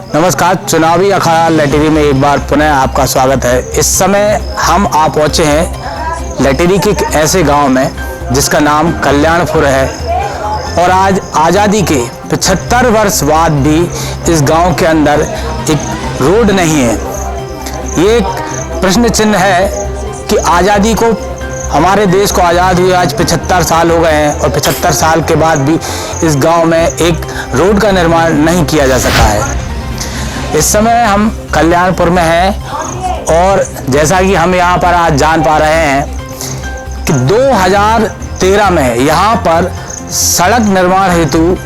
नमस्कार, चुनावी अखाड़ा लटेरी में एक बार पुनः आपका स्वागत है। इस समय हम आ पहुँचे हैं लटेरी के एक ऐसे गांव में जिसका नाम कल्याणपुर है और आज आज़ादी के 75 वर्ष बाद भी इस गांव के अंदर एक रोड नहीं है। ये एक प्रश्न चिन्ह है कि आज़ादी को, हमारे देश को आज़ाद हुए आज 75 साल हो गए हैं और 75 साल के बाद भी इस गांव में एक रोड का निर्माण नहीं किया जा सका है। इस समय हम कल्याणपुर में हैं और जैसा कि हम यहाँ पर आज जान पा रहे हैं कि 2013 में यहाँ पर सड़क निर्माण हेतु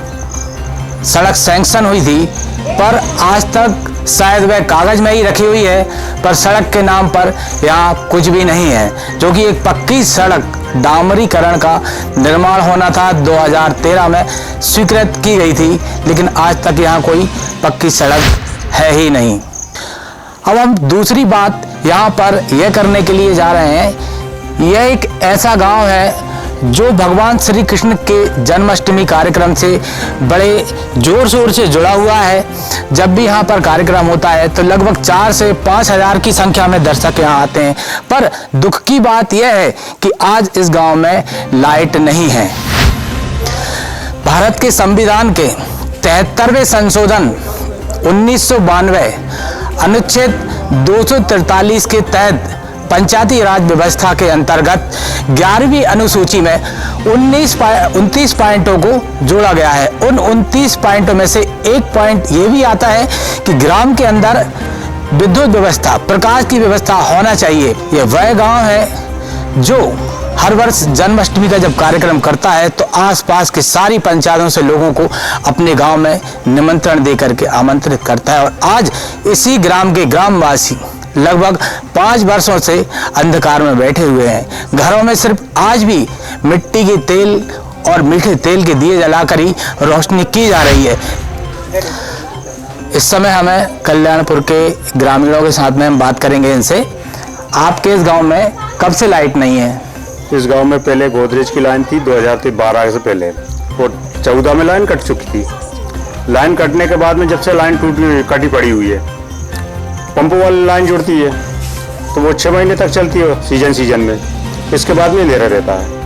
सड़क सैंक्शन हुई थी, पर आज तक शायद वह कागज में ही रखी हुई है, पर सड़क के नाम पर यहाँ कुछ भी नहीं है। जो कि एक पक्की सड़क डामरीकरण का निर्माण होना था, 2013 में स्वीकृत की गई थी, लेकिन आज तक यहाँ कोई पक्की सड़क है ही नहीं। अब हम दूसरी बात यहाँ पर यह करने के लिए जा रहे हैं, यह एक ऐसा गांव है जो भगवान श्री कृष्ण के जन्माष्टमी कार्यक्रम से बड़े जोर शोर से जुड़ा हुआ है। जब भी यहाँ पर कार्यक्रम होता है तो लगभग 4 से 5 हजार की संख्या में दर्शक यहाँ आते हैं। पर दुख की बात यह है कि आज इस गांव में लाइट नहीं है। भारत के संविधान के 73वें संशोधन 1992 अनुच्छेद 243 के तहत पंचायती राज व्यवस्था के अंतर्गत 11वीं अनुसूची में 29 पॉइंटों को जोड़ा गया है। उन 29 पॉइंटों में से एक पॉइंट ये भी आता है कि ग्राम के अंदर विद्युत व्यवस्था, प्रकाश की व्यवस्था होना चाहिए। यह वह गांव है जो हर वर्ष जन्माष्टमी का जब कार्यक्रम करता है तो आसपास के सारी पंचायतों से लोगों को अपने गांव में निमंत्रण दे करके आमंत्रित करता है। और आज इसी ग्राम के ग्रामवासी लगभग 5 वर्षों से अंधकार में बैठे हुए हैं। घरों में सिर्फ आज भी मिट्टी के तेल और मीठे तेल के दिए जलाकर ही रोशनी की जा रही है। इस समय हमें कल्याणपुर के ग्रामीणों के साथ में हम बात करेंगे इनसे। आपके इस गांव में कब से लाइट नहीं है? इस गांव में पहले गोदरेज की लाइन थी 2012 से पहले, और 14 में लाइन कट चुकी थी। लाइन कटने के बाद में जब से लाइन कटी पड़ी हुई है, पंपों वाली लाइन जुड़ती है तो वो 6 महीने तक चलती है सीजन में, इसके बाद में अंधेरा रहता है।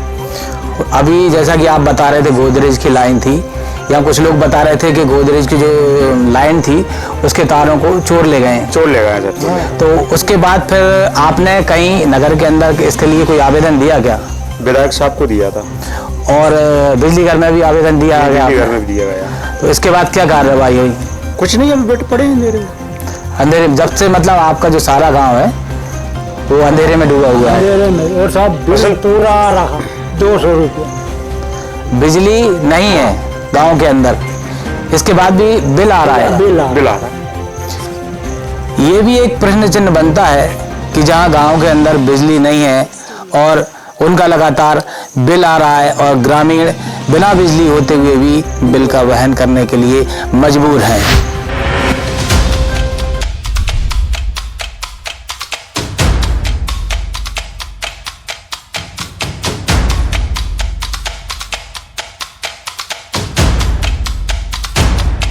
अभी जैसा कि आप बता रहे थे गोदरेज की लाइन थी, या कुछ लोग बता रहे थे कि गोदरेज की जो लाइन थी उसके तारों को चोर ले गए सर। तो उसके बाद फिर आपने कहीं नगर के अंदर इसके लिए कोई आवेदन दिया क्या? विधायक साहब को दिया था। और बिजली घर में भी आवेदन दिया गया? बिजली घर में भी दिया गया। तो इसके बाद क्या कार्रवाई हुई? कुछ नहीं, हम बैठ पड़े अंधेरे। जब से मतलब आपका जो सारा गाँव है वो अंधेरे में डूबा हुआ है और साहब बिल पूरा आ रहा 200 रुपया। बिजली नहीं है गांव के अंदर, इसके बाद भी बिल आ रहा है। बिल आ रहा है। ये भी एक प्रश्न चिन्ह बनता है कि जहां गांव के अंदर बिजली नहीं है और उनका लगातार बिल आ रहा है और ग्रामीण बिना बिजली होते हुए भी बिल का वहन करने के लिए मजबूर हैं।